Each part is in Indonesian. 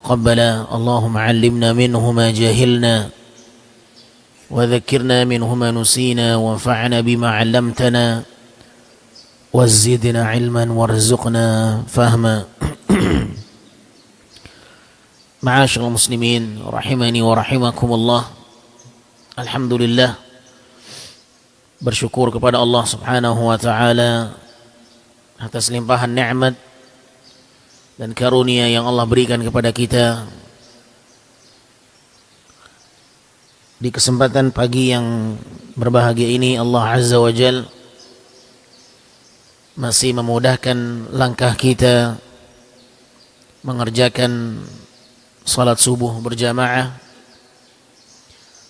وتقبلا. اللهم علمنا منه ما جهلنا وذكرنا منه ما نسينا وانفعنا بما علمتنا وزدنا علما وارزقنا فهما. Ma'asyiral muslimin rahimani wa rahimakumullah. Alhamdulillah, bersyukur kepada Allah Subhanahu wa taala atas limpahan nikmat dan karunia yang Allah berikan kepada kita. Di kesempatan pagi yang berbahagia ini, Allah Azza wa Jal masih memudahkan langkah kita mengerjakan salat subuh berjamaah,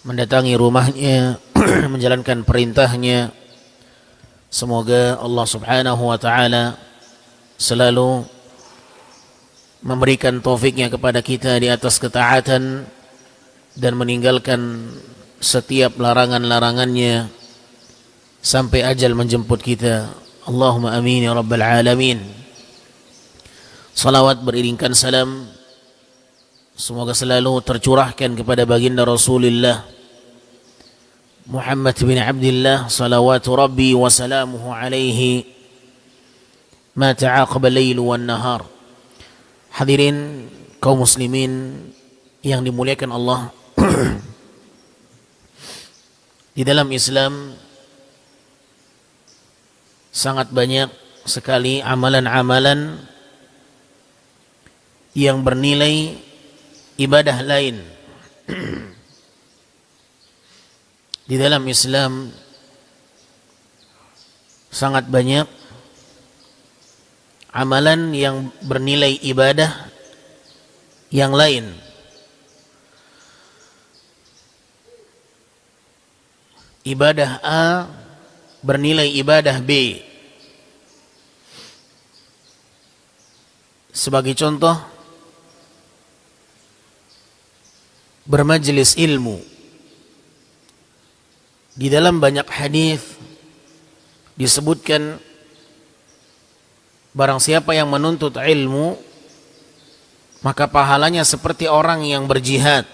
mendatangi rumahnya, menjalankan perintahnya. Semoga Allah Subhanahu wa ta'ala selalu memberikan taufiknya kepada kita di atas ketaatan dan meninggalkan setiap larangan-larangannya sampai ajal menjemput kita. Allahumma amin ya rabbal alamin. Salawat beriringkan salam semoga selalu tercurahkan kepada baginda Rasulullah Muhammad bin Abdullah salawatu rabbi wa salamuhu alaihi ma ta'aqaba laylu wan nahar. Hadirin kaum muslimin yang dimuliakan Allah, di dalam Islam sangat banyak sekali amalan-amalan yang bernilai ibadah lain. Di dalam Islam sangat banyak amalan yang bernilai ibadah yang lain. Ibadah A bernilai ibadah B. Sebagai contoh, bermajlis ilmu. Di dalam banyak hadis disebutkan barang siapa yang menuntut ilmu maka pahalanya seperti orang yang berjihad.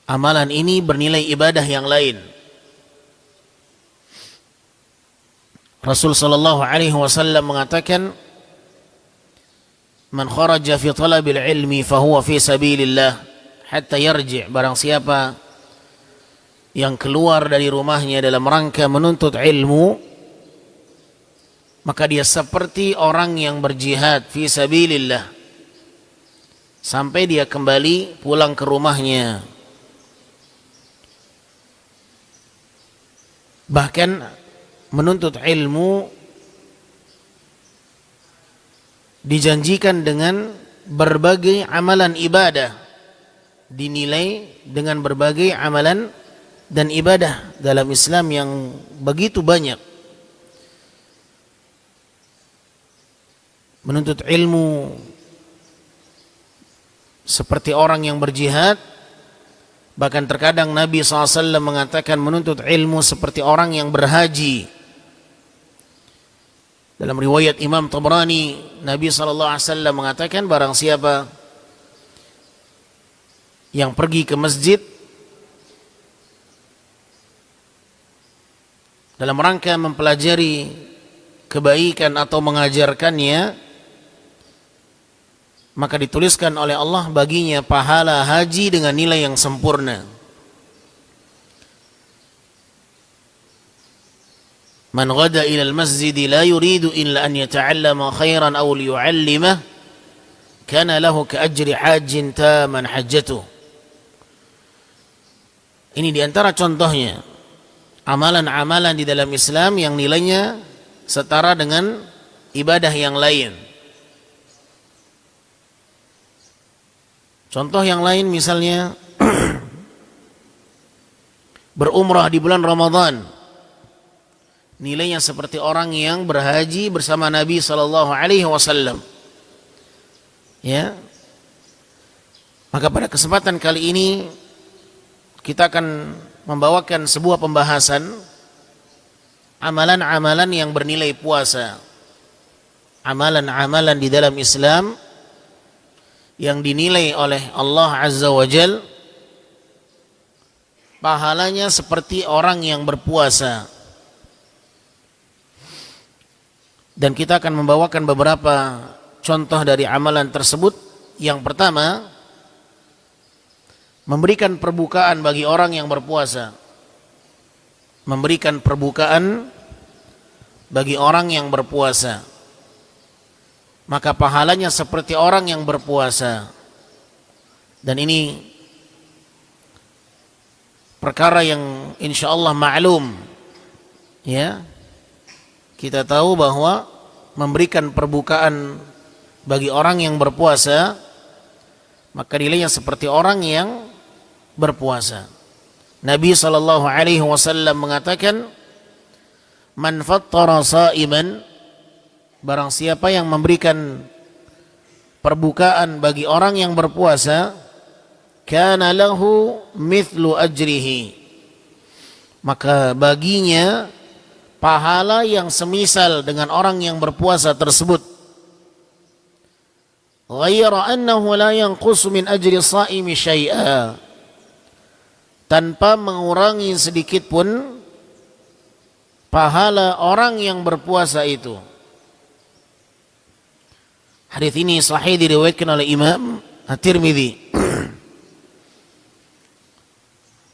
Amalan ini bernilai ibadah yang lain. Rasul sallallahu alaihi wasallam mengatakan, man kharaja fi talabil ilmi fahuwa fi sabilillah hatta yarji'. Barang siapa yang keluar dari rumahnya dalam rangka menuntut ilmu, maka dia seperti orang yang berjihad fi sabilillah sampai dia kembali pulang ke rumahnya. Bahkan menuntut ilmu dijanjikan dengan berbagai amalan ibadah, dinilai dengan berbagai amalan dan ibadah dalam Islam yang begitu banyak. Menuntut ilmu seperti orang yang berjihad. Bahkan terkadang Nabi SAW mengatakan menuntut ilmu seperti orang yang berhaji. Dalam riwayat Imam Tabrani, Nabi SAW mengatakan barang siapa yang pergi ke masjid dalam rangka mempelajari kebaikan atau mengajarkannya, maka dituliskan oleh Allah baginya pahala haji dengan nilai yang sempurna. Man ghada ila al-masjid la yuridu illa an yata'allama khairan aw liyu'allimah kana lahu ka ajri hajjin taman hajjatuh. Ini diantara contohnya amalan-amalan di dalam Islam yang nilainya setara dengan ibadah yang lain. Contoh yang lain misalnya berumrah di bulan Ramadan, nilainya seperti orang yang berhaji bersama Nabi sallallahu alaihi wasallam. Ya. Maka pada kesempatan kali ini kita akan membawakan sebuah pembahasan amalan-amalan yang bernilai puasa. amalan-amalan di dalam Islam yang dinilai oleh Allah Azza wa Jal pahalanya seperti orang yang berpuasa. Dan kita akan membawakan beberapa contoh dari amalan tersebut. Yang pertama, memberikan perbukaan bagi orang yang berpuasa. Memberikan perbukaan bagi orang yang berpuasa, maka pahalanya seperti orang yang berpuasa. Dan ini perkara yang insyaallah ma'lum, ya. Kita tahu bahwa memberikan perbukaan bagi orang yang berpuasa, maka nilainya seperti orang yang berpuasa. Nabi SAW mengatakan, man fattara sa'iman, barang siapa yang memberikan perbukaan bagi orang yang berpuasa, kana lahu mithlu ajrihi, maka baginya pahala yang semisal dengan orang yang berpuasa tersebut. Ghaira annahu la yanqusu min ajri sha'imi syai'a, tanpa mengurangi sedikit pun pahala orang yang berpuasa itu. Hadis ini sahih diriwayatkan oleh Imam At-Tirmidzi.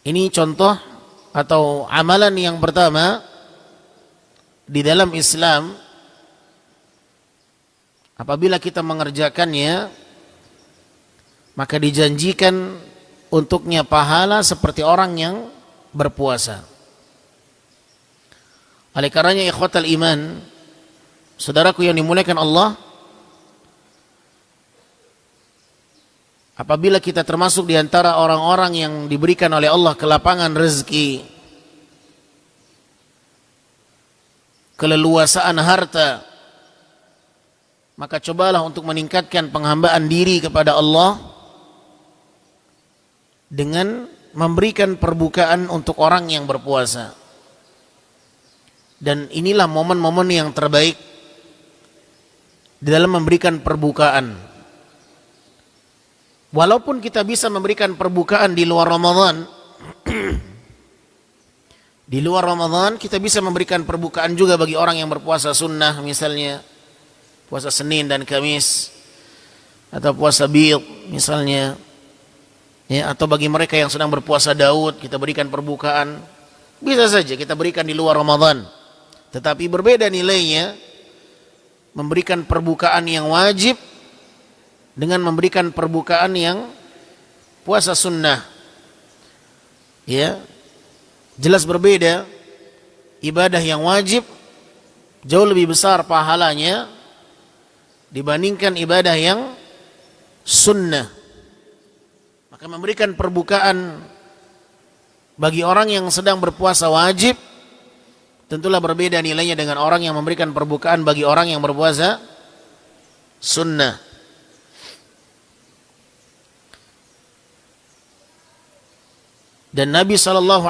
Ini contoh atau amalan yang pertama di dalam Islam. Apabila kita mengerjakannya, maka dijanjikan untuknya pahala seperti orang yang berpuasa. Oleh karenanya ikhwatal iman, saudaraku yang dimuliakan Allah, apabila kita termasuk di antara orang-orang yang diberikan oleh Allah kelapangan rezeki, keleluasaan harta, maka cobalah untuk meningkatkan penghambaan diri kepada Allah dengan memberikan perbukaan untuk orang yang berpuasa. Dan inilah momen-momen yang terbaik di dalam memberikan perbukaan. Walaupun kita bisa memberikan perbukaan di luar Ramadan, di luar Ramadan kita bisa memberikan perbukaan juga bagi orang yang berpuasa sunnah, misalnya puasa Senin dan Kamis, atau puasa Bid misalnya, ya, atau bagi mereka yang sedang berpuasa Daud kita berikan perbukaan. Bisa saja kita berikan di luar Ramadan, tetapi berbeda nilainya memberikan perbukaan yang wajib dengan memberikan perbukaan yang puasa sunnah. Ya, jelas berbeda. Ibadah yang wajib jauh lebih besar pahalanya dibandingkan ibadah yang sunnah. Maka memberikan perbukaan bagi orang yang sedang berpuasa wajib tentulah berbeda nilainya dengan orang yang memberikan perbukaan bagi orang yang berpuasa sunnah. Dan Nabi SAW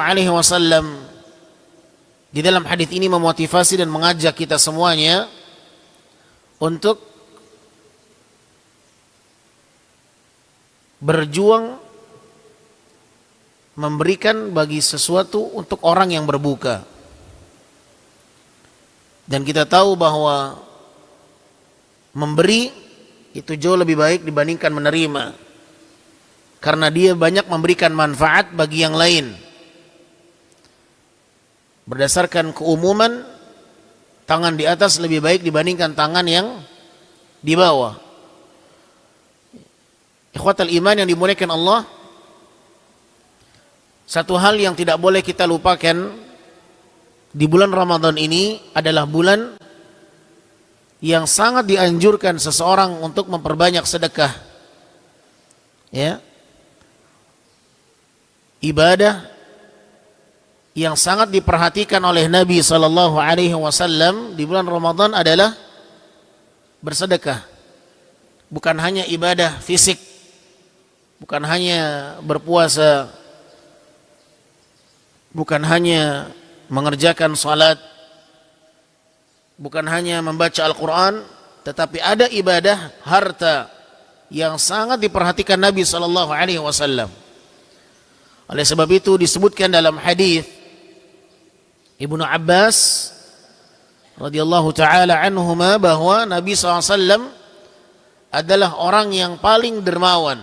di dalam hadis ini memotivasi dan mengajak kita semuanya untuk berjuang memberikan bagi sesuatu untuk orang yang berbuka. Dan kita tahu bahwa memberi itu jauh lebih baik dibandingkan menerima, karena dia banyak memberikan manfaat bagi yang lain. Berdasarkan keumuman, tangan di atas lebih baik dibandingkan tangan yang di bawah. Ikhwatal iman yang dimuliakan Allah, satu hal yang tidak boleh kita lupakan di bulan Ramadan ini adalah bulan yang sangat dianjurkan seseorang untuk memperbanyak sedekah. Ya. Ibadah yang sangat diperhatikan oleh Nabi SAW di bulan Ramadan adalah bersedekah. Bukan hanya ibadah fisik, bukan hanya berpuasa, bukan hanya mengerjakan salat, bukan hanya membaca Al-Quran, tetapi ada ibadah harta yang sangat diperhatikan Nabi sallallahu alaihi wasallam. Oleh sebab itu disebutkan dalam hadis Ibnu Abbas radhiyallahu taala anhuma bahwa Nabi SAW adalah orang yang paling dermawan.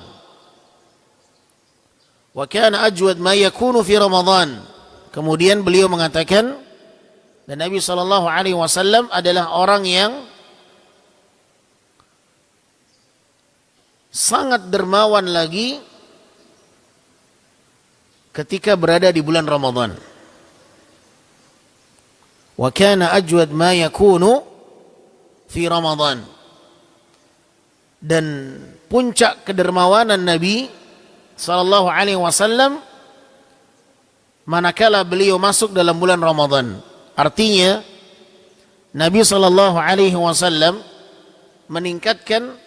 Wa kana ajwad ma yakunu fi Ramadan. Kemudian beliau mengatakan, dan Nabi sallallahu alaihi wasallam adalah orang yang sangat dermawan lagi ketika berada di bulan Ramadan. Wa kana ajwad ma yakunu fi Ramadan. Dan puncak kedermawanan Nabi sallallahu alaihi wasallam manakala beliau masuk dalam bulan Ramadan. Artinya Nabi sallallahu alaihi wasallam meningkatkan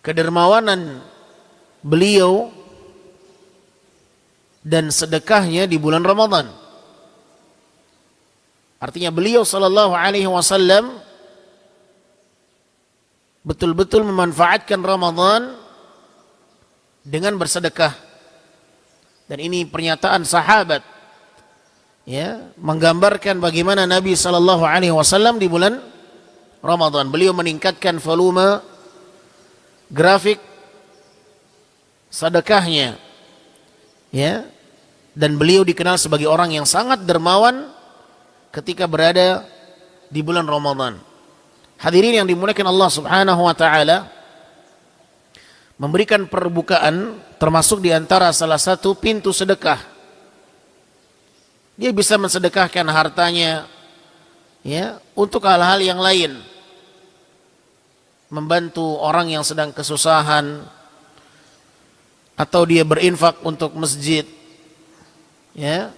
kedermawanan beliau dan sedekahnya di bulan Ramadan. Artinya beliau sallallahu alaihi wasallam betul-betul memanfaatkan Ramadan dengan bersedekah. Dan ini pernyataan sahabat, ya, menggambarkan bagaimana Nabi sallallahu alaihi wasallam di bulan Ramadan beliau meningkatkan volume grafik sedekahnya, ya, dan beliau dikenal sebagai orang yang sangat dermawan ketika berada di bulan Ramadan. Hadirin yang dimuliakan Allah Subhanahu wa taala, memberikan perbukaan termasuk di antara salah satu pintu sedekah. Dia bisa mensedekahkan hartanya, ya, untuk hal-hal yang lain. Membantu orang yang sedang kesusahan, atau dia berinfak untuk masjid, ya,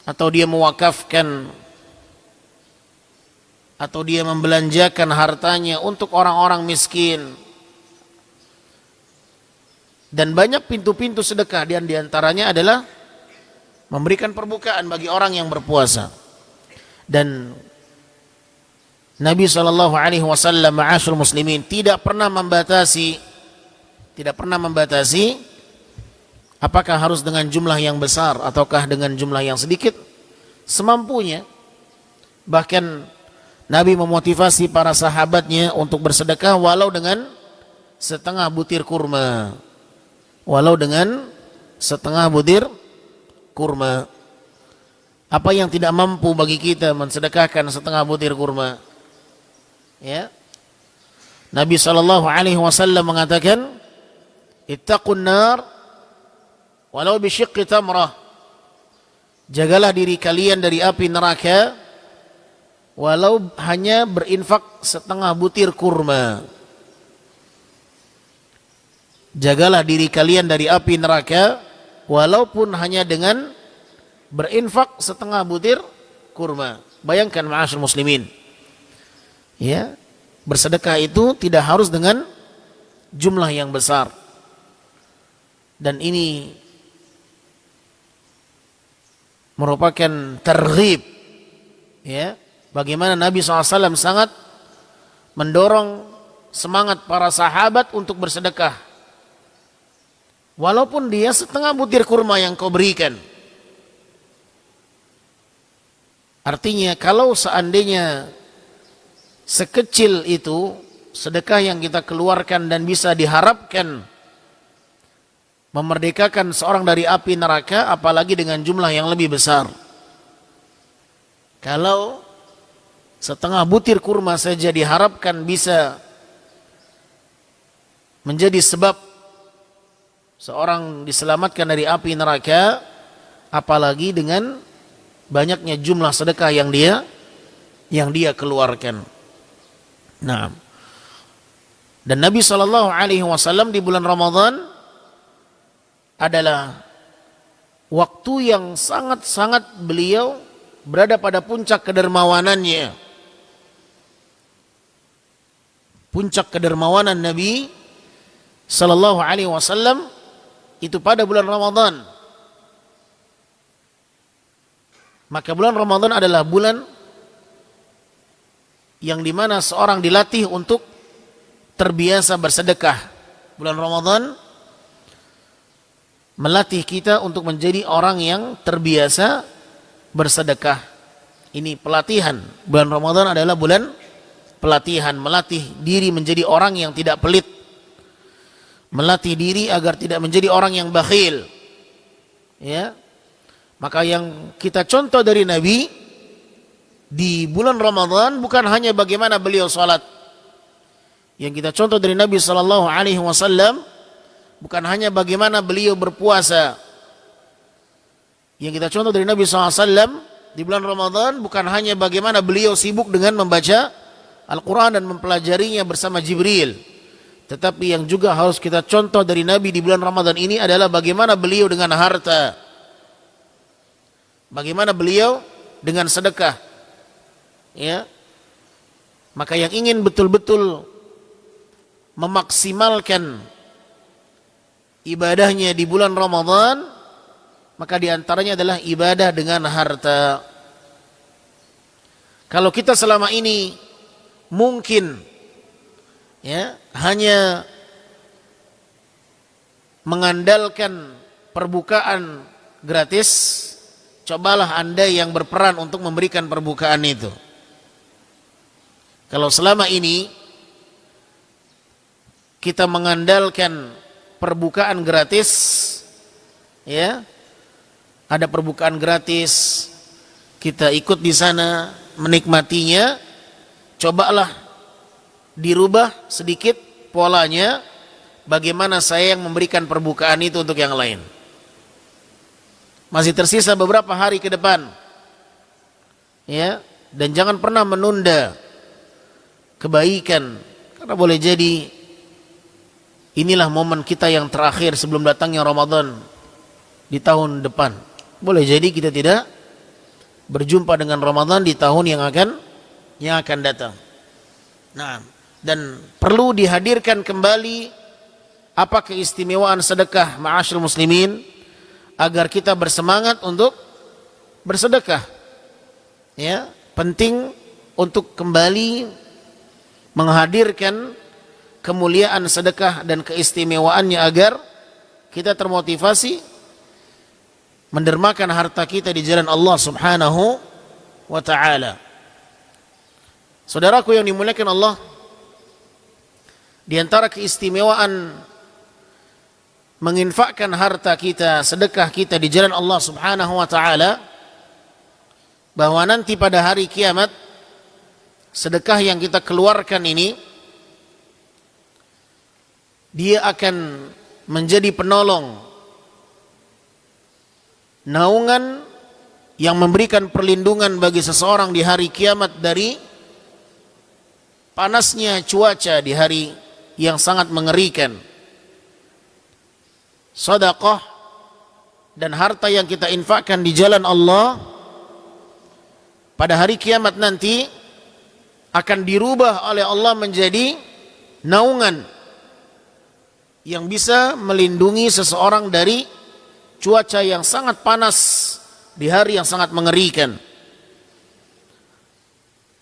atau dia mewakafkan, atau dia membelanjakan hartanya untuk orang-orang miskin. Dan banyak pintu-pintu sedekah, dan diantaranya adalah memberikan perbukaan bagi orang yang berpuasa. Dan Nabi sallallahu alaihi wasallam, ma'asyiral muslimin, tidak pernah membatasi apakah harus dengan jumlah yang besar ataukah dengan jumlah yang sedikit, semampunya. Bahkan Nabi memotivasi para sahabatnya untuk bersedekah walau dengan setengah butir kurma. Walau dengan setengah butir kurma. Apa yang tidak mampu bagi kita mensedekahkan setengah butir kurma? Ya. Nabi sallallahu alaihi wasallam mengatakan, "Ittaqun nar walau bisyiqqi tamrah." Jagalah diri kalian dari api neraka walau hanya berinfak setengah butir kurma. Jagalah diri kalian dari api neraka walaupun hanya dengan berinfak setengah butir kurma. Bayangkan ma'asyiral muslimin, ya, bersedekah itu tidak harus dengan jumlah yang besar. Dan ini merupakan targhib, ya, bagaimana Nabi SAW sangat mendorong semangat para sahabat untuk bersedekah. Walaupun dia setengah butir kurma yang kau berikan. Artinya kalau seandainya sekecil itu sedekah yang kita keluarkan dan bisa diharapkan memerdekakan seorang dari api neraka, apalagi dengan jumlah yang lebih besar. Kalau setengah butir kurma saja diharapkan bisa menjadi sebab seorang diselamatkan dari api neraka, apalagi dengan banyaknya jumlah sedekah yang dia keluarkan. Nah, dan Nabi sallallahu alaihi wasallam di bulan Ramadan adalah waktu yang sangat-sangat beliau berada pada puncak kedermawanannya. Puncak kedermawanan Nabi sallallahu alaihi wasallam itu pada bulan Ramadan. Maka bulan Ramadan adalah bulan yang dimana seorang dilatih untuk terbiasa bersedekah. Bulan Ramadan melatih kita untuk menjadi orang yang terbiasa bersedekah. Ini pelatihan. Bulan Ramadan adalah bulan pelatihan, melatih diri menjadi orang yang tidak pelit, melatih diri agar tidak menjadi orang yang bakhil. Ya, maka yang kita contoh dari Nabi di bulan Ramadan bukan hanya bagaimana beliau salat. Yang kita contoh dari Nabi sallallahu alaihi wasallam bukan hanya bagaimana beliau berpuasa. Yang kita contoh dari Nabi sallallahu alaihi wasallam di bulan Ramadan bukan hanya bagaimana beliau sibuk dengan membaca Al-Quran dan mempelajarinya bersama Jibril. Tetapi yang juga harus kita contoh dari Nabi di bulan Ramadan ini adalah bagaimana beliau dengan harta. Bagaimana beliau dengan sedekah. Ya. Maka yang ingin betul-betul memaksimalkan ibadahnya di bulan Ramadan, maka diantaranya adalah ibadah dengan harta. Kalau kita selama ini mungkin ya hanya mengandalkan perbukaan gratis, cobalah Anda yang berperan untuk memberikan perbukaan itu. Kalau selama ini kita mengandalkan perbukaan gratis, ya, ada perbukaan gratis, kita ikut di sana menikmatinya, cobalah dirubah sedikit polanya, bagaimana saya yang memberikan perbukaan itu untuk yang lain. Masih tersisa beberapa hari ke depan, ya, dan jangan pernah menunda kebaikan, karena boleh jadi inilah momen kita yang terakhir sebelum datangnya Ramadan di tahun depan. Boleh jadi kita tidak berjumpa dengan Ramadan di tahun yang akan datang. Nah, dan perlu dihadirkan kembali apa keistimewaan sedekah, ma'asyiral muslimin, agar kita bersemangat untuk bersedekah. Ya, penting untuk kembali menghadirkan kemuliaan sedekah dan keistimewaannya agar kita termotivasi mendermakan harta kita di jalan Allah Subhanahu wa taala. Saudaraku yang dimuliakan Allah, di antara keistimewaan menginfakkan harta kita, sedekah kita di jalan Allah Subhanahu wa taala, bahwa nanti pada hari kiamat sedekah yang kita keluarkan ini dia akan menjadi penolong, naungan yang memberikan perlindungan bagi seseorang di hari kiamat dari panasnya cuaca di hari yang sangat mengerikan. Sedekah dan harta yang kita infakkan di jalan Allah pada hari kiamat nanti akan dirubah oleh Allah menjadi naungan yang bisa melindungi seseorang dari cuaca yang sangat panas di hari yang sangat mengerikan.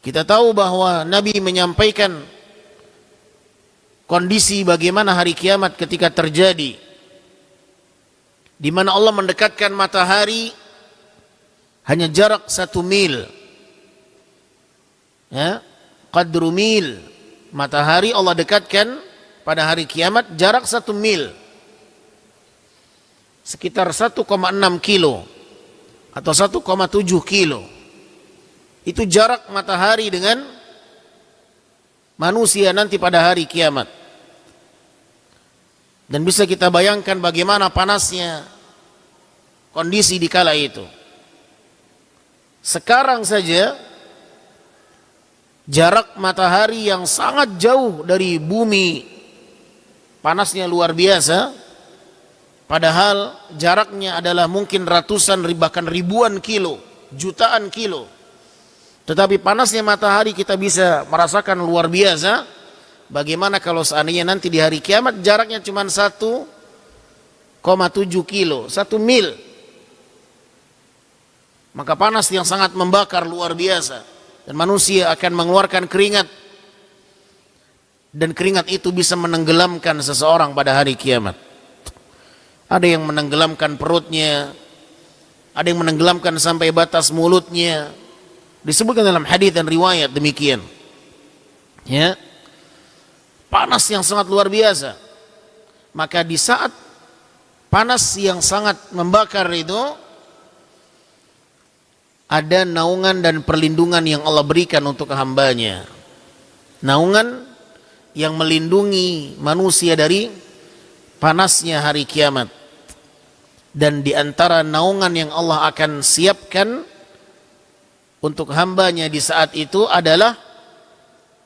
Kita tahu bahwa Nabi menyampaikan kondisi bagaimana hari kiamat ketika terjadi, di mana Allah mendekatkan matahari hanya jarak 1 mil, ya, qadru mil. Matahari Allah dekatkan pada hari kiamat jarak 1 mil, sekitar 1,6 kilo atau 1,7 kilo. Itu jarak matahari dengan manusia nanti pada hari kiamat. Dan bisa kita bayangkan bagaimana panasnya kondisi di kala itu. Sekarang saja jarak matahari yang sangat jauh dari bumi panasnya luar biasa, padahal jaraknya adalah mungkin ratusan bahkan ribuan kilo, jutaan kilo. Tetapi panasnya matahari kita bisa merasakan luar biasa. Bagaimana kalau seandainya nanti di hari kiamat jaraknya cuma 1,7 kilo, 1 mil. maka panas yang sangat membakar luar biasa, dan manusia akan mengeluarkan keringat, dan keringat itu bisa menenggelamkan seseorang pada hari kiamat. Ada yang menenggelamkan perutnya, ada yang menenggelamkan sampai batas mulutnya. Disebutkan dalam hadis dan riwayat demikian. Ya, panas yang sangat luar biasa. Maka di saat panas yang sangat membakar itu, ada naungan dan perlindungan yang Allah berikan untuk hambanya. Naungan yang melindungi manusia dari panasnya hari kiamat. Dan di antara naungan yang Allah akan siapkan untuk hambanya di saat itu adalah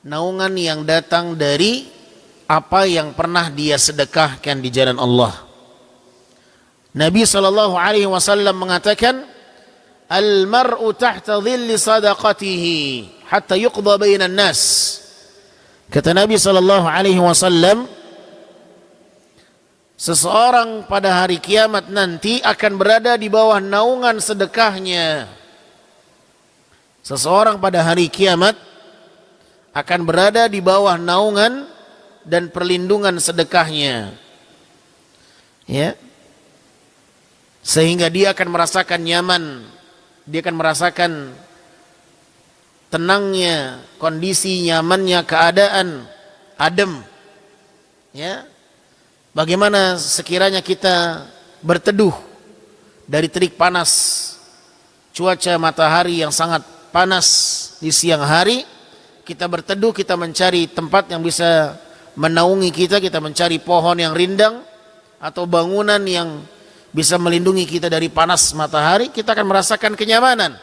naungan yang datang dari apa yang pernah dia sedekahkan di jalan Allah. Nabi SAW mengatakan, al-mar'u tahta dhilli sadaqatihi hatta yuqda bainan nas. Kata Nabi SAW, seseorang pada hari kiamat nanti akan berada di bawah naungan sedekahnya. Seseorang pada hari kiamat akan berada di bawah naungan dan perlindungan sedekahnya. Ya. Sehingga dia akan merasakan nyaman, dia akan merasakan tenangnya, kondisi nyamannya, keadaan adem. Ya. Bagaimana sekiranya kita berteduh dari terik panas, cuaca matahari yang sangat panas di siang hari, kita berteduh, kita mencari tempat yang bisa menaungi kita, kita mencari pohon yang rindang atau bangunan yang bisa melindungi kita dari panas matahari, kita akan merasakan kenyamanan.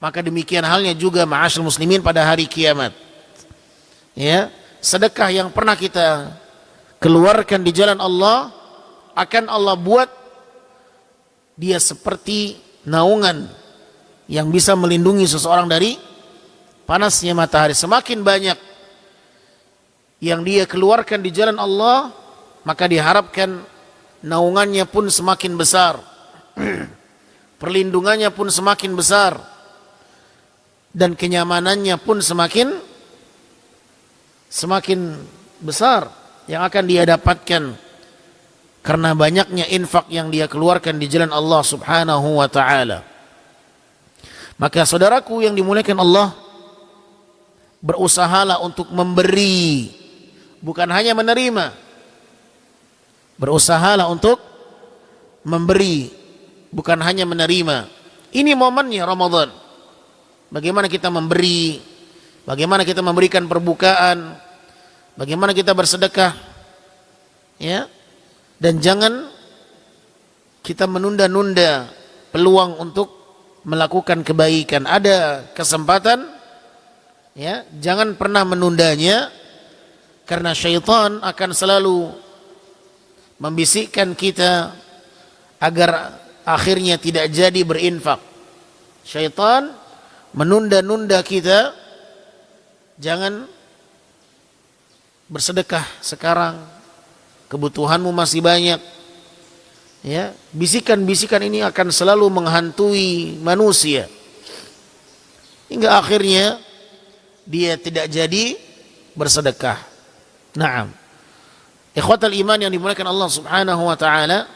Maka demikian halnya juga ma'asyil muslimin pada hari kiamat. Ya, sedekah yang pernah kita keluarkan di jalan Allah akan Allah buat dia seperti naungan yang bisa melindungi seseorang dari panasnya matahari. Semakin banyak yang dia keluarkan di jalan Allah, maka diharapkan naungannya pun semakin besar, perlindungannya pun semakin besar, dan kenyamanannya pun semakin besar yang akan dia dapatkan karena banyaknya infak yang dia keluarkan di jalan Allah Subhanahu wa ta'ala. Maka saudaraku yang dimuliakan Allah, berusahalah untuk memberi, bukan hanya menerima. Berusahalah untuk memberi, bukan hanya menerima. Ini momennya Ramadan. Bagaimana kita memberi, bagaimana kita memberikan perbukaan, bagaimana kita bersedekah, ya. Dan jangan kita menunda-nunda peluang untuk melakukan kebaikan. Ada kesempatan, ya, jangan pernah menundanya, karena syaitan akan selalu membisikkan kita agar akhirnya tidak jadi berinfak. Syaitan menunda-nunda kita, jangan bersedekah sekarang, kebutuhanmu masih banyak. Ya, bisikan-bisikan ini akan selalu menghantui manusia hingga akhirnya dia tidak jadi bersedekah. Naam. Ikhwatal iman yang dimuliakan Allah Subhanahu wa ta'ala,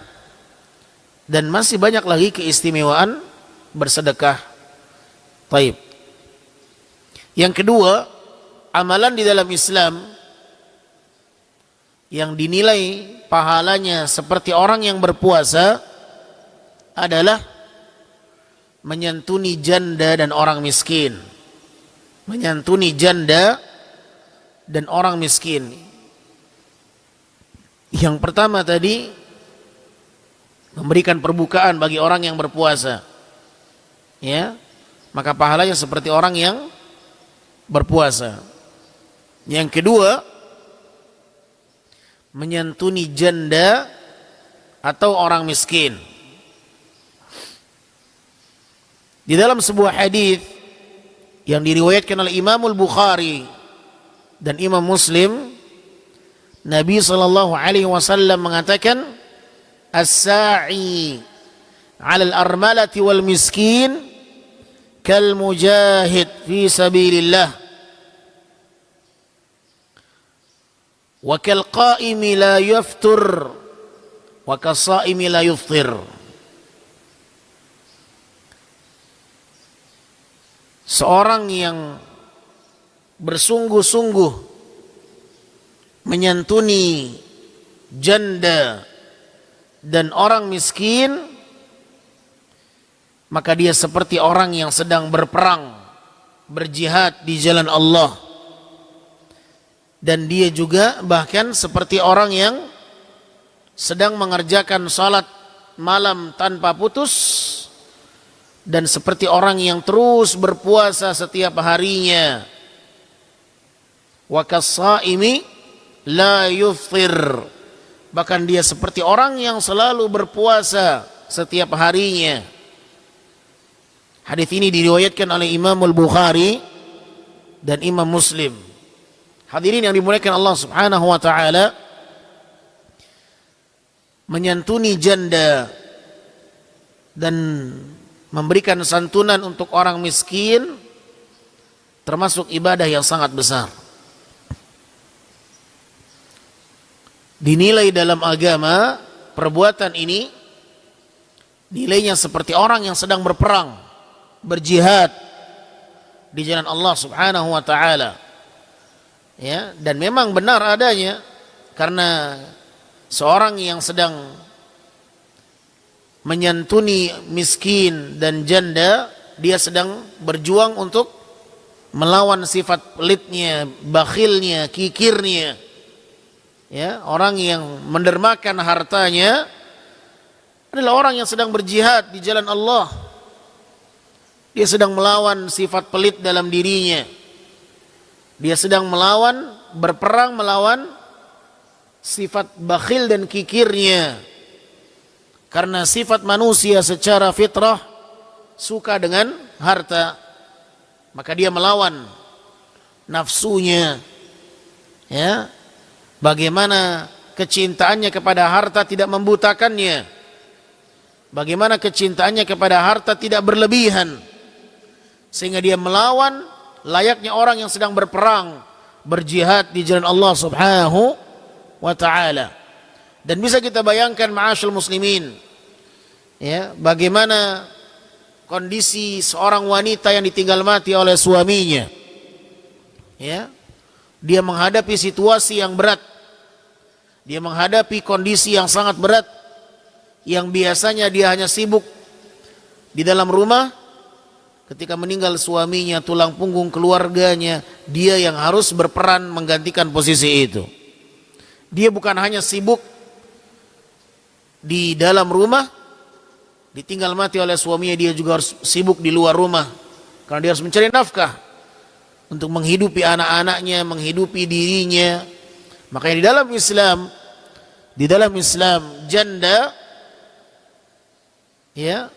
dan masih banyak lagi keistimewaan bersedekah. Baik. Yang kedua, amalan di dalam Islam yang dinilai pahalanya seperti orang yang berpuasa adalah menyantuni janda dan orang miskin. Menyantuni janda dan orang miskin. Yang pertama tadi, memberikan perbukaan bagi orang yang berpuasa, ya, maka pahalanya seperti orang yang berpuasa. Yang kedua, menyantuni janda atau orang miskin. Di dalam sebuah hadis yang diriwayatkan oleh Imam Al-Bukhari dan Imam Muslim, Nabi SAW mengatakan, as-sa'i 'alal armalati wal miskin kal mujahid fi sabilillah wa kal qa'imi la yaftur wa kasaimi la yuftir. Seorang yang bersungguh-sungguh menyantuni janda dan orang miskin, maka dia seperti orang yang sedang berperang, berjihad di jalan Allah. Dan dia juga bahkan seperti orang yang sedang mengerjakan salat malam tanpa putus, dan seperti orang yang terus berpuasa setiap harinya. Wa kas-shaimi la yuftir, bahkan dia seperti orang yang selalu berpuasa setiap harinya. Hadis ini diriwayatkan oleh Imam Al-Bukhari dan Imam Muslim. Hadirin yang dimuliakan Allah Subhanahu wa taala, menyantuni janda dan memberikan santunan untuk orang miskin termasuk ibadah yang sangat besar. Dinilai dalam agama perbuatan ini nilainya seperti orang yang sedang berperang, berjihad di jalan Allah Subhanahu wa taala. Ya, dan memang benar adanya, karena seorang yang sedang menyantuni miskin dan janda, dia sedang berjuang untuk melawan sifat pelitnya, bakhilnya, kikirnya. Ya, orang yang mendermakan hartanya adalah orang yang sedang berjihad di jalan Allah. Dia sedang melawan sifat pelit dalam dirinya. Dia sedang melawan, berperang melawan sifat bakhil dan kikirnya. Karena sifat manusia secara fitrah suka dengan harta, maka dia melawan nafsunya. Ya, bagaimana kecintaannya kepada harta tidak membutakannya, bagaimana kecintaannya kepada harta tidak berlebihan, sehingga dia melawan layaknya orang yang sedang berperang, berjihad di jalan Allah Subhanahu wa taala. Dan bisa kita bayangkan ma'asyil muslimin, ya, bagaimana kondisi seorang wanita yang ditinggal mati oleh suaminya. Ya, dia menghadapi situasi yang berat, dia menghadapi kondisi yang sangat berat, yang biasanya dia hanya sibuk di dalam rumah. Ketika meninggal suaminya, tulang punggung keluarganya, dia yang harus berperan menggantikan posisi itu. Dia bukan hanya sibuk di dalam rumah, ditinggal mati oleh suaminya, dia juga harus sibuk di luar rumah, karena dia harus mencari nafkah untuk menghidupi anak-anaknya, menghidupi dirinya. Makanya di dalam Islam janda, ya,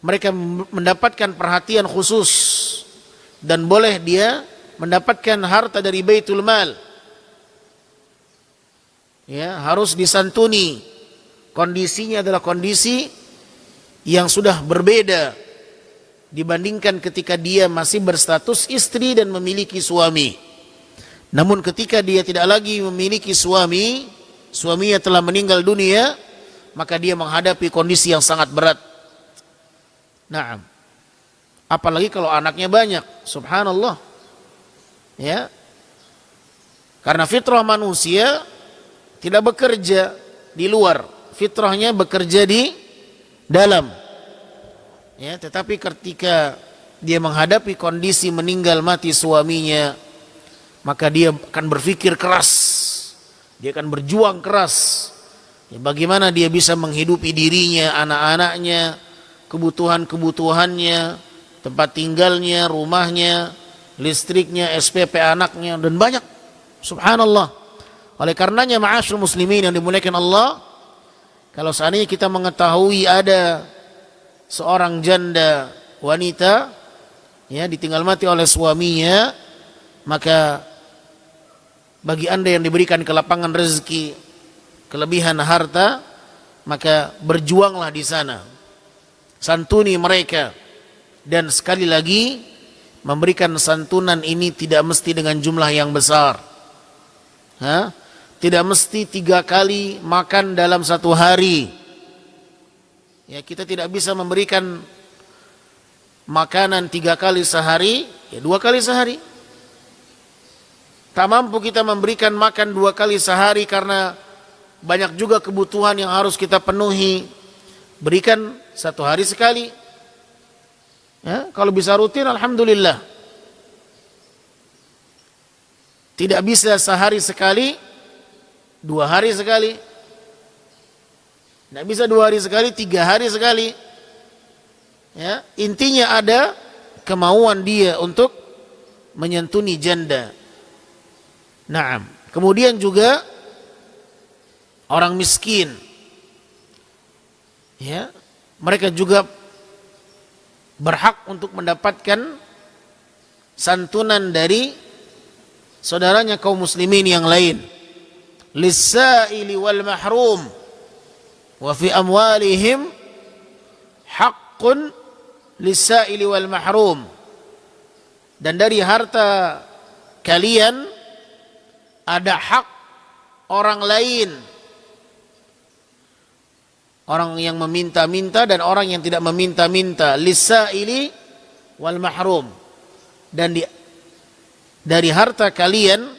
mereka mendapatkan perhatian khusus dan boleh dia mendapatkan harta dari Baitul Mal. Ya, harus disantuni. Kondisinya adalah kondisi yang sudah berbeda dibandingkan ketika dia masih berstatus istri dan memiliki suami. Namun ketika dia tidak lagi memiliki suami, suaminya telah meninggal dunia, maka dia menghadapi kondisi yang sangat berat. Naam. Apalagi kalau anaknya banyak, subhanallah. Ya. Karena fitrah manusia tidak bekerja di luar, fitrahnya bekerja di dalam. Ya, tetapi ketika dia menghadapi kondisi meninggal mati suaminya, maka dia akan berpikir keras, dia akan berjuang keras. Ya, bagaimana dia bisa menghidupi dirinya, anak-anaknya, kebutuhan-kebutuhannya, tempat tinggalnya, rumahnya, listriknya, SPP anaknya, dan banyak. Subhanallah. Oleh karenanya ma'asyil muslimin yang dimuliakan Allah, kalau seandainya kita mengetahui ada seorang janda wanita, ya, ditinggal mati oleh suaminya, maka bagi anda yang diberikan kelapangan rezeki, kelebihan harta, maka berjuanglah di sana. santuni mereka. Dan sekali lagi, memberikan santunan ini tidak mesti dengan jumlah yang besar. Tidak mesti 3 kali makan dalam 1 hari. Ya, kita tidak bisa memberikan makanan 3 kali sehari, ya 2 kali sehari. Tak mampu kita memberikan makan 2 kali sehari karena banyak juga kebutuhan yang harus kita penuhi. Berikan 1 hari sekali. Ya, kalau bisa rutin, alhamdulillah. Tidak bisa sehari sekali, 2 hari sekali. Tidak bisa 2 hari sekali, 3 hari sekali. Ya, intinya ada kemauan dia untuk menyantuni janda. Naam. Kemudian juga orang miskin. Ya, mereka juga berhak untuk mendapatkan santunan dari saudaranya kaum muslimin yang lain. Lis-sa'ili wal mahrum wa fi amwalihim haqqun lis-sa'ili wal mahrum. Dan dari harta kalian ada hak orang lain, orang yang meminta-minta dan orang yang tidak meminta-minta. Lis-sa'ili wal mahrum. Dan dari harta kalian,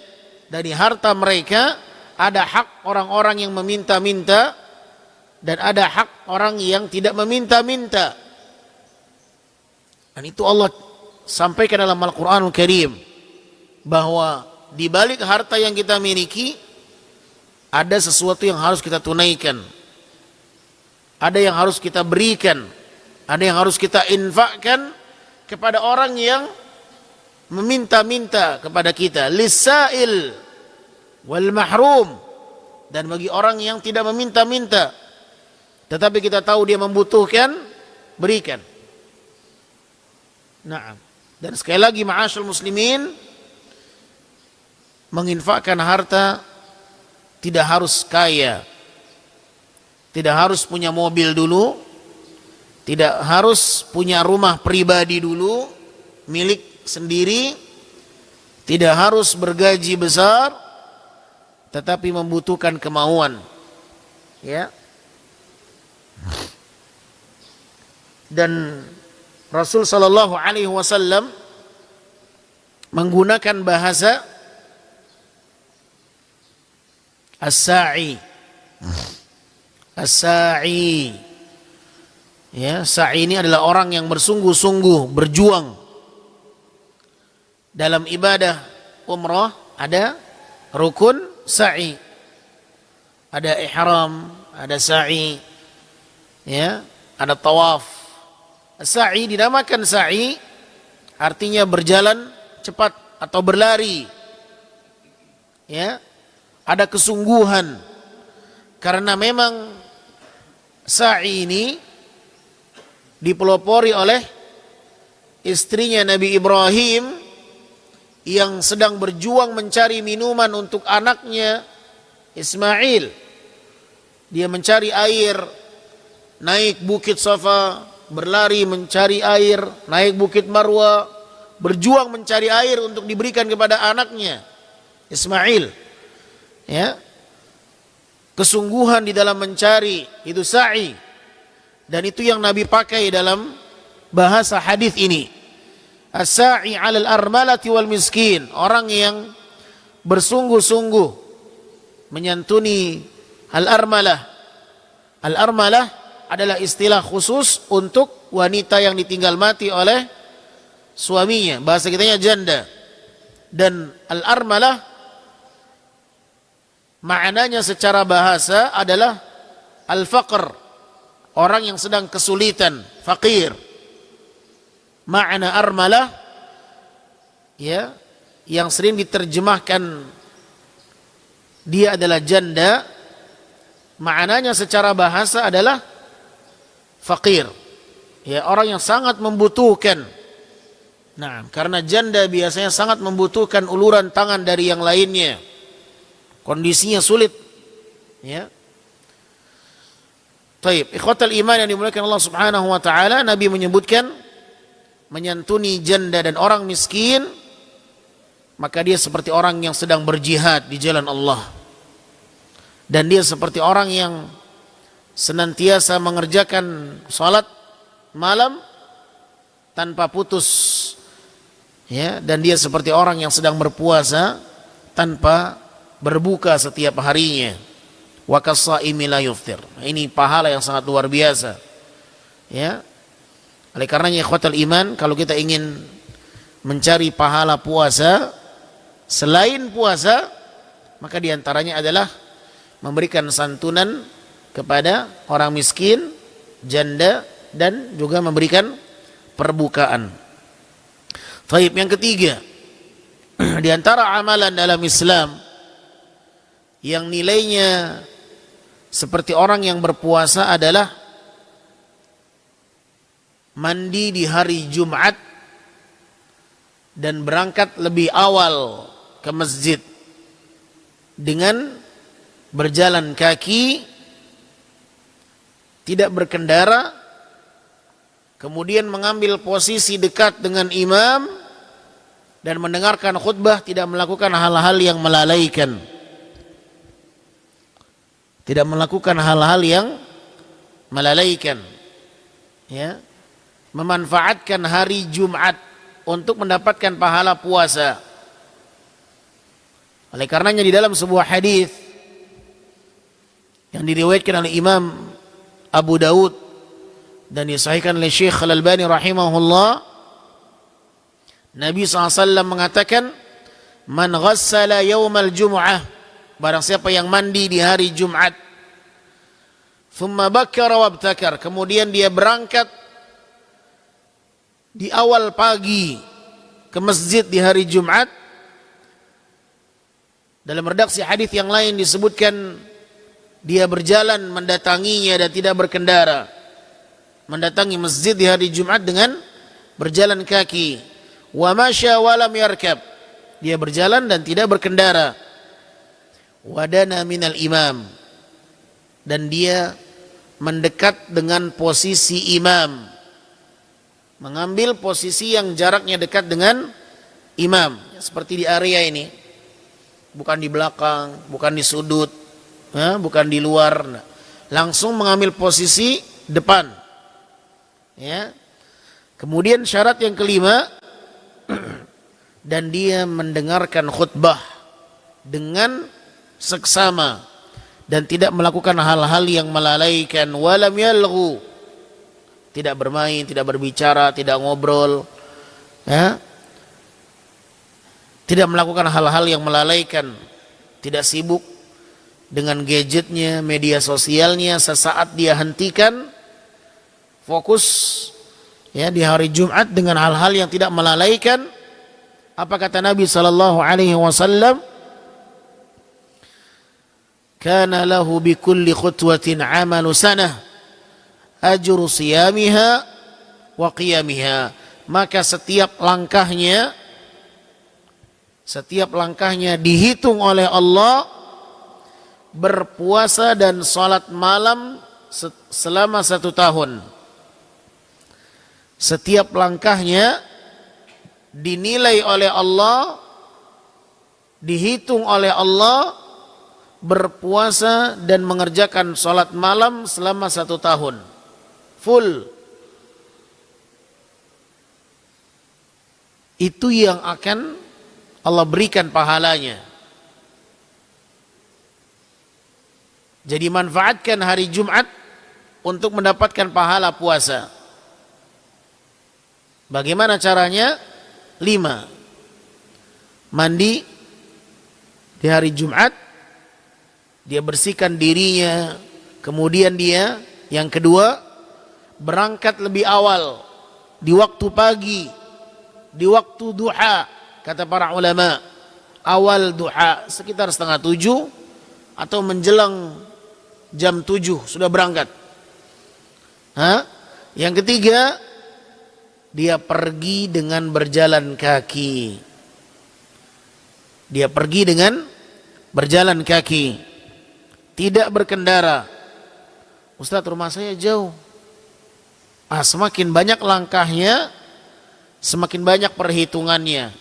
dari harta mereka, ada hak orang-orang yang meminta-minta dan ada hak orang yang tidak meminta-minta. Dan itu Allah sampaikan dalam Al-Quranul Karim, bahwa di balik harta yang kita miliki ada sesuatu yang harus kita tunaikan, ada yang harus kita berikan, ada yang harus kita infakkan kepada orang yang meminta-minta kepada kita. Lis-sa'il wal mahrum. Dan bagi orang yang tidak meminta-minta tetapi kita tahu dia membutuhkan, berikan. Naam. Dan sekali lagi, ma'asyarul muslimin, menginfakkan harta tidak harus kaya, tidak harus punya mobil dulu, tidak harus punya rumah pribadi dulu, milik sendiri, tidak harus bergaji besar, tetapi membutuhkan kemauan. Ya. Dan Rasul sallallahu alaihi wasallam menggunakan bahasa as-sa'i. As-sa'i. Ya, sa'i ini adalah orang yang bersungguh-sungguh berjuang dalam ibadah umrah. Ada rukun sa'i, ada ihram, ada sa'i, ya, ada tawaf. Sa'i dinamakan sa'i artinya berjalan cepat atau berlari. Ya, ada kesungguhan, karena memang sa'i ini dipelopori oleh istrinya Nabi Ibrahim yang sedang berjuang mencari minuman untuk anaknya Ismail. Dia mencari air, naik bukit Safa, berlari mencari air, naik bukit Marwa, berjuang mencari air untuk diberikan kepada anaknya Ismail. Ya, kesungguhan di dalam mencari itu sa'i, dan itu yang Nabi pakai dalam bahasa hadis ini. As-sa'i 'alal armalati wal miskin, orang yang bersungguh-sungguh menyantuni al-armalah. Al-armalah adalah istilah khusus untuk wanita yang ditinggal mati oleh suaminya, bahasa kitanya janda. Dan al-armalah maknanya secara bahasa adalah al-faqr, orang yang sedang kesulitan, fakir. Makna armalah, ya, yang sering diterjemahkan dia adalah janda, maknanya secara bahasa adalah fakir, ya, orang yang sangat membutuhkan. Nah, karena janda biasanya sangat membutuhkan uluran tangan dari yang lainnya, kondisinya sulit, ya. Taib, ikhwatal iman yang dimuliakan Allah Subhanahu wa taala, Nabi menyebutkan menyantuni janda dan orang miskin, maka dia seperti orang yang sedang berjihad di jalan Allah. Dan dia seperti orang yang senantiasa mengerjakan salat malam tanpa putus. Ya, dan dia seperti orang yang sedang berpuasa tanpa berbuka setiap harinya. Wa kas-shaimi la yuftir. Ini pahala yang sangat luar biasa. Ya. Oleh karenanya ikhwatal iman, kalau kita ingin mencari pahala puasa selain puasa, maka diantaranya adalah memberikan santunan kepada orang miskin, janda, dan juga memberikan perbukaan. Taib, yang ketiga, di antara amalan dalam Islam yang nilainya seperti orang yang berpuasa adalah mandi di hari Jumat dan berangkat lebih awal ke masjid dengan berjalan kaki, tidak berkendara, kemudian mengambil posisi dekat dengan imam dan mendengarkan khutbah, tidak melakukan hal-hal yang melalaikan. Tidak melakukan hal-hal yang melalaikan. Ya. Memanfaatkan hari Jumat untuk mendapatkan pahala puasa. Oleh karenanya di dalam sebuah hadis yang diriwayatkan oleh Imam Abu Daud dan disahihkan oleh Syekh Al-Albani rahimahullah, Nabi SAW mengatakan, man ghassala yawmal jum'ah, barang siapa yang mandi di hari Jumat, thumma bakkara wabtakar, kemudian dia berangkat di awal pagi ke masjid di hari Jumat. Dalam redaksi hadis yang lain disebutkan dia berjalan mendatanginya dan tidak berkendara, mendatangi masjid di hari Jumat dengan berjalan kaki. Wa masya wa lam yarkab, dia berjalan dan tidak berkendara. Wadana minal imam, dan dia mendekat dengan posisi imam, mengambil posisi yang jaraknya dekat dengan imam, seperti di area ini, bukan di belakang, bukan di sudut, bukan di luar, langsung mengambil posisi depan. Ya. Kemudian syarat yang kelima, dan dia mendengarkan khutbah dengan seksama dan tidak melakukan hal-hal yang melalaikan. Walam yalghu, tidak bermain, tidak berbicara, tidak ngobrol, ya. Tidak melakukan hal-hal yang melalaikan, tidak sibuk dengan gadgetnya, media sosialnya. Sesaat dia hentikan, fokus ya di hari Jumat dengan hal-hal yang tidak melalaikan. Apa kata Nabi sallallahu alaihi wasallam? Kana lahu bi kulli khutwatin amalu sanah ajru siyamiha wa qiyamiha. Maka setiap langkahnya dihitung oleh Allah, berpuasa dan salat malam selama 1 tahun. Setiap langkahnya dinilai oleh Allah, dihitung oleh Allah, berpuasa dan mengerjakan salat malam selama 1 tahun full. Itu yang akan Allah berikan pahalanya. Jadi manfaatkan hari Jumat untuk mendapatkan pahala puasa. Bagaimana caranya? 5. Mandi di hari Jumat, dia bersihkan dirinya. Kemudian dia, yang kedua, berangkat lebih awal di waktu pagi, di waktu duha. Kata para ulama, awal duha sekitar 6:30 atau menjelang jam 7 sudah berangkat. Yang ketiga, dia pergi dengan berjalan kaki. Dia pergi dengan berjalan kaki, tidak berkendara. Ustaz, rumah saya jauh. Semakin banyak langkahnya, semakin banyak perhitungannya.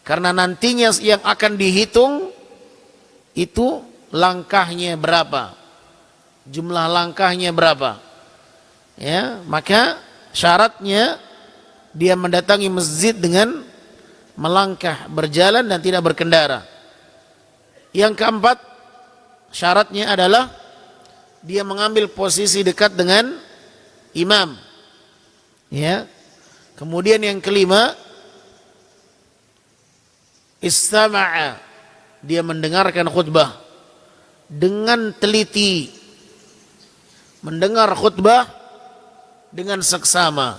Karena nantinya yang akan dihitung itu langkahnya berapa, jumlah langkahnya berapa. Ya, maka syaratnya dia mendatangi masjid dengan melangkah, berjalan dan tidak berkendara. Yang keempat, syaratnya adalah dia mengambil posisi dekat dengan imam. Ya. Kemudian yang kelima, istama'a, dia mendengarkan khutbah dengan teliti, mendengar khutbah dengan seksama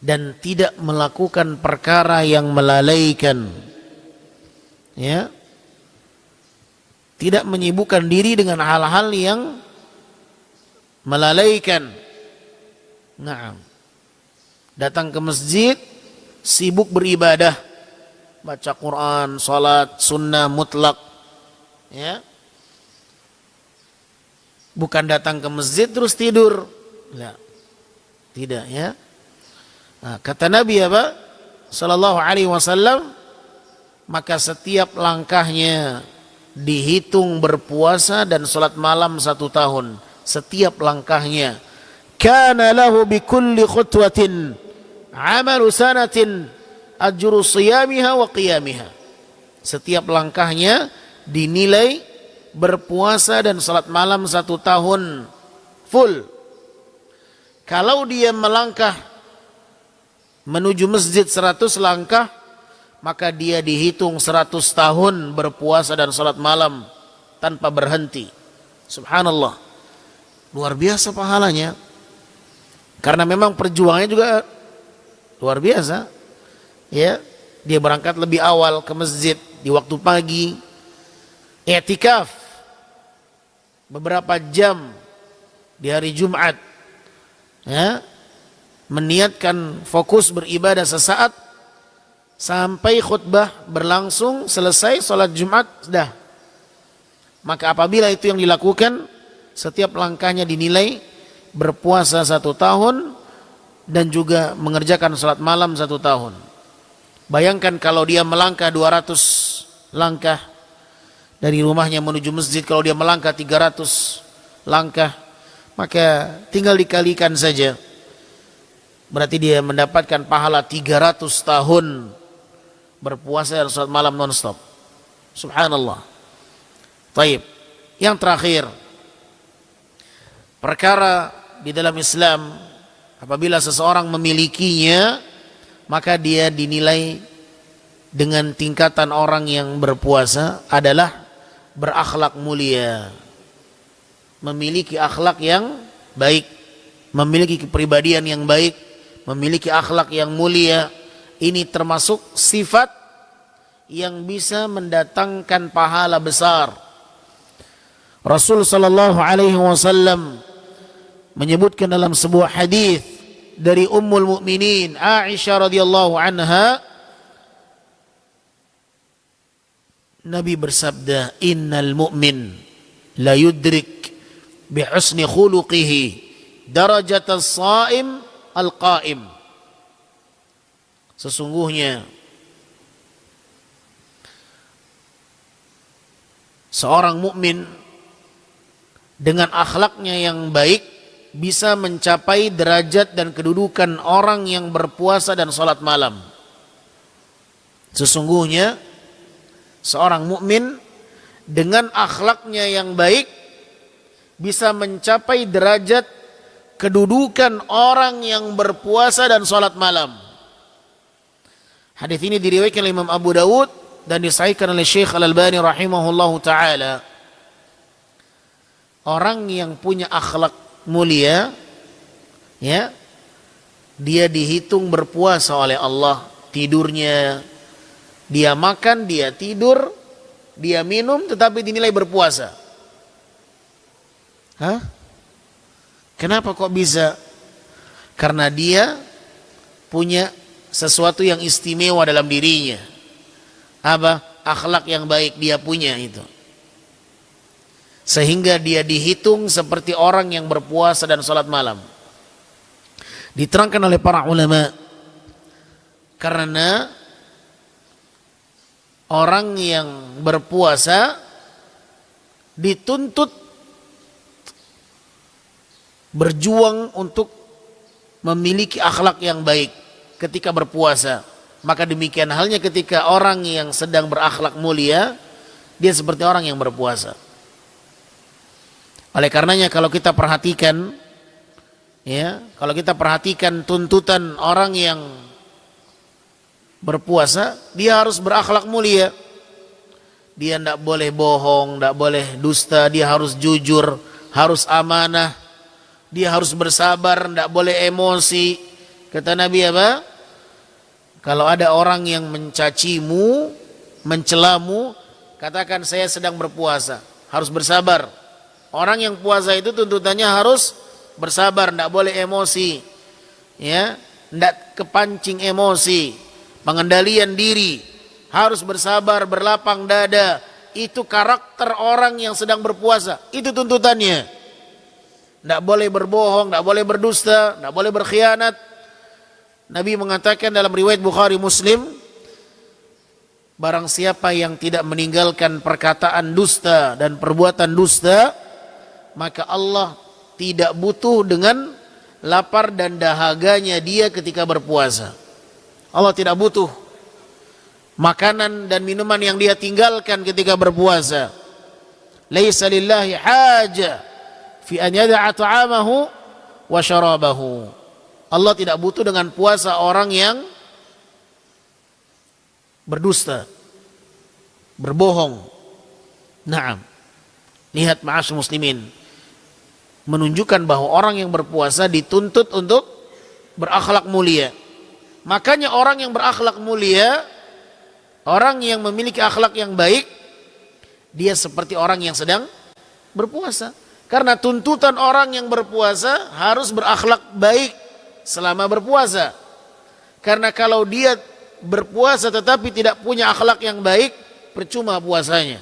dan tidak melakukan perkara yang melalaikan. Ya. Tidak menyibukkan diri dengan hal-hal yang melalaikan. Nah, datang ke masjid sibuk beribadah, baca Quran, salat, sunnah mutlak, ya. Bukan datang ke masjid terus tidur. Lah. Tidak, ya. Nah, kata Nabi apa? Sallallahu alaihi wasallam, maka setiap langkahnya dihitung berpuasa dan salat malam 1 tahun. Setiap langkahnya. Kana lahu bikulli khutwatin amalu sanatin ajru siyamiha wa qiyamiha. Setiap langkahnya dinilai berpuasa dan salat malam 1 tahun full. Kalau dia melangkah menuju masjid 100 langkah, maka dia dihitung 100 tahun berpuasa dan salat malam tanpa berhenti. Subhanallah. Luar biasa pahalanya. Karena memang perjuangannya juga luar biasa. Ya, dia berangkat lebih awal ke masjid di waktu pagi. I'tikaf beberapa jam di hari Jumat. Ya, meniatkan fokus beribadah sesaat sampai khutbah berlangsung, selesai salat Jumat sudah. Maka apabila itu yang dilakukan, setiap langkahnya dinilai berpuasa 1 tahun dan juga mengerjakan salat malam 1 tahun. Bayangkan kalau dia melangkah 200 langkah dari rumahnya menuju masjid, kalau dia melangkah 300 langkah, maka tinggal dikalikan saja. Berarti dia mendapatkan pahala 300 tahun berpuasa dan salat malam non-stop. Subhanallah. Taib. Yang terakhir, perkara di dalam Islam apabila seseorang memilikinya, maka dia dinilai dengan tingkatan orang yang berpuasa adalah berakhlak mulia, memiliki akhlak yang baik, memiliki kepribadian yang baik, memiliki akhlak yang mulia. Ini termasuk sifat yang bisa mendatangkan pahala besar. Rasul sallallahu alaihi wasallam menyebutkan dalam sebuah hadis dari Ummul Mukminin Aisyah radhiyallahu anha, Nabi bersabda, innal mu'min la yudrik bi husni khuluqihi darajatas shaim al-qaim. Sesungguhnya seorang mukmin dengan akhlaknya yang baik bisa mencapai derajat dan kedudukan orang yang berpuasa dan salat malam. Sesungguhnya seorang mukmin dengan akhlaknya yang baik bisa mencapai derajat kedudukan orang yang berpuasa dan salat malam. Hadis ini diriwayatkan oleh Imam Abu Dawud dan disahihkan oleh Syekh Al-Albani rahimahullahu taala. Orang yang punya akhlak mulia, ya, dia dihitung berpuasa oleh Allah. Tidurnya, dia makan, dia tidur, dia minum, tetapi dinilai berpuasa. Hah? Kenapa kok bisa? Karena dia punya sesuatu yang istimewa dalam dirinya. Apa? Akhlak yang baik dia punya itu. sehingga dia dihitung seperti orang yang berpuasa dan salat malam. Diterangkan oleh para ulama, karena orang yang berpuasa dituntut berjuang untuk memiliki akhlak yang baik ketika berpuasa. Maka demikian halnya ketika orang yang sedang berakhlak mulia, dia seperti orang yang berpuasa. Oleh karenanya kalau kita perhatikan, kalau kita perhatikan tuntutan orang yang berpuasa, dia harus berakhlak mulia. Dia tidak boleh bohong, tidak boleh dusta, dia harus jujur, harus amanah, dia harus bersabar, tidak boleh emosi. Kata Nabi apa? Kalau ada orang yang mencacimu, mencelamu, katakan saya sedang berpuasa, harus bersabar. Orang yang puasa itu tuntutannya harus bersabar, tidak boleh emosi, tidak kepancing emosi, pengendalian diri, harus bersabar, berlapang dada. Itu karakter orang yang sedang berpuasa, itu tuntutannya. Tidak boleh berbohong, tidak boleh berdusta, tidak boleh berkhianat. Nabi mengatakan dalam riwayat Bukhari Muslim, barang siapa yang tidak meninggalkan perkataan dusta dan perbuatan dusta, maka Allah tidak butuh dengan lapar dan dahaganya dia ketika berpuasa. Allah tidak butuh makanan dan minuman yang dia tinggalkan ketika berpuasa. Laisa lillahi haja fi an yada'a ta'amahu wa syarabahu. Allah tidak butuh dengan puasa orang yang berdusta, berbohong. Naam. Lihat ma'asyiral muslimin, menunjukkan bahwa orang yang berpuasa dituntut untuk berakhlak mulia. Makanya orang yang berakhlak mulia, orang yang memiliki akhlak yang baik, dia seperti orang yang sedang berpuasa. Karena tuntutan orang yang berpuasa harus berakhlak baik selama berpuasa. Karena kalau dia berpuasa tetapi tidak punya akhlak yang baik, percuma puasanya.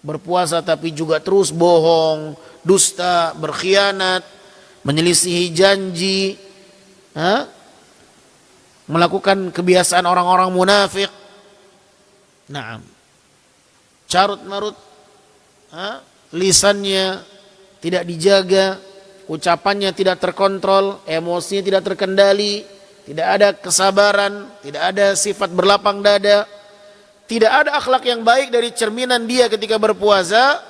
Berpuasa tapi juga terus bohong, dusta, berkhianat, menyelisihi janji, melakukan kebiasaan orang-orang munafik. Naam. Carut marut, lisannya tidak dijaga, ucapannya tidak terkontrol, emosinya tidak terkendali, tidak ada kesabaran, tidak ada sifat berlapang dada, tidak ada akhlak yang baik dari cerminan dia ketika berpuasa,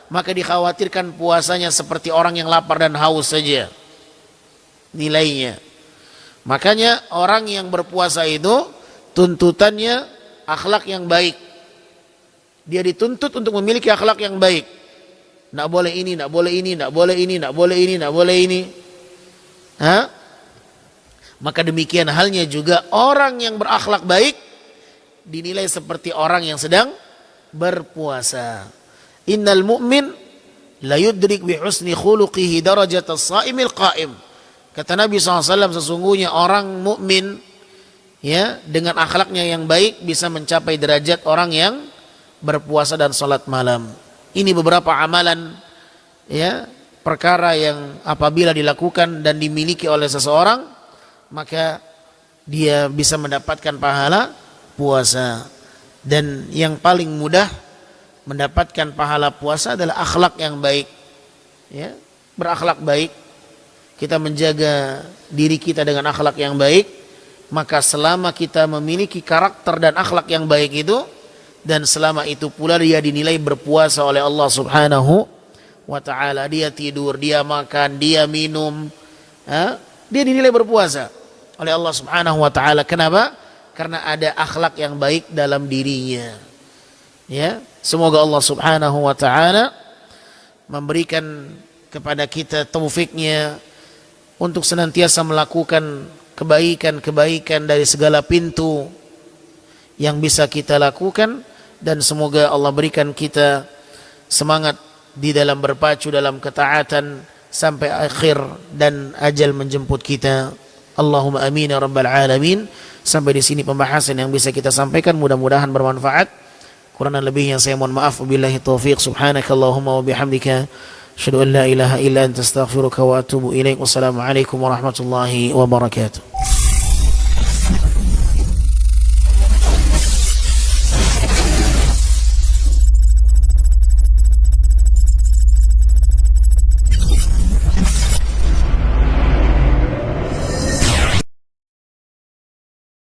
maka dikhawatirkan puasanya seperti orang yang lapar dan haus saja nilainya. Makanya orang yang berpuasa itu tuntutannya akhlak yang baik. Dia dituntut untuk memiliki akhlak yang baik. Tidak boleh ini, tidak boleh ini, tidak boleh ini, tidak boleh ini, tidak boleh ini. Maka demikian halnya juga orang yang berakhlak baik dinilai seperti orang yang sedang berpuasa. Innal mu'min la yudrik bi husni khuluqihi darajat as-sa'imil qa'im. Kata Nabi SAW, sesungguhnya orang mukmin dengan akhlaknya yang baik bisa mencapai derajat orang yang berpuasa dan salat malam. Ini beberapa amalan, perkara yang apabila dilakukan dan dimiliki oleh seseorang, maka dia bisa mendapatkan pahala puasa. Dan yang paling mudah mendapatkan pahala puasa adalah akhlak yang baik. Berakhlak baik. Kita menjaga diri kita dengan akhlak yang baik, maka selama kita memiliki karakter dan akhlak yang baik itu, dan selama itu pula dia dinilai berpuasa oleh Allah Subhanahu wa ta'ala. Dia tidur, dia makan, dia minum, dia dinilai berpuasa oleh Allah Subhanahu wa ta'ala. Kenapa? Karena ada akhlak yang baik dalam dirinya. Semoga Allah Subhanahu wa ta'ala memberikan kepada kita taufiknya untuk senantiasa melakukan kebaikan-kebaikan dari segala pintu yang bisa kita lakukan, dan semoga Allah berikan kita semangat di dalam berpacu dalam ketaatan sampai akhir dan ajal menjemput kita. Allahumma amin ya rabbal alamin. Sampai di sini pembahasan yang bisa kita sampaikan, mudah-mudahan bermanfaat. Kurang dan lebihnya saya mohon maaf. Wabillahi taufiq. Subhanakallahumma wa bihamdika asyhadu an la ilaha illa anta astaghfiruka wa atubu ilaik. Wassalamualaikum warahmatullahi wabarakatuh.